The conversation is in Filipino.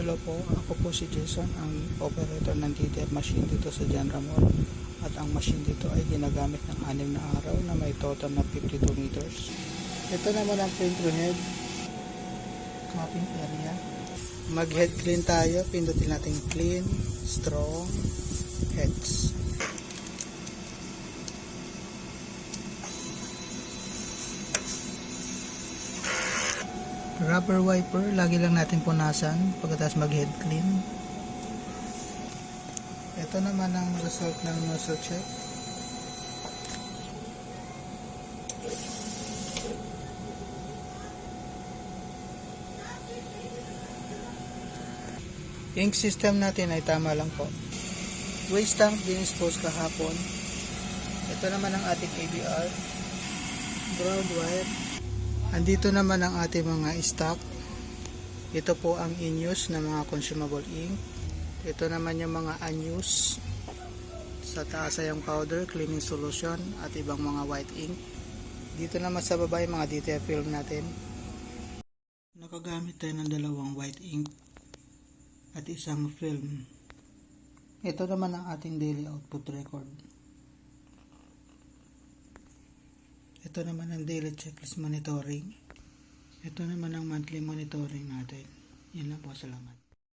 Hello po, ako po si Jason, ang operator ng DTF machine dito sa General Mall. At ang machine dito ay ginagamit ng 6 na araw na may total na 52 meters. Ito naman ang printer head, cupping area. Mag head clean tayo, pindutin natin clean, strong, hex. Rubber wiper, lagi lang natin punasan pagkatapos mag head clean. Ito naman ang result ng nozzle check. Ink system natin ay tama lang po. Waste tank dinispose kahapon. Ito naman ang ating ABR. Ground wire. Andito naman ang ating mga stock. Ito po ang in-use na mga consumable ink. Ito naman yung mga unused. Sa taas ay yung powder, cleaning solution at ibang mga white ink. Dito naman sa baba yung mga detail film natin. Nakagamit tayo ng 2 white ink at isang film. Ito naman ang ating daily output record. Ito naman ang daily checklist monitoring. Ito naman ang monthly monitoring natin. Yan lang po, salamat.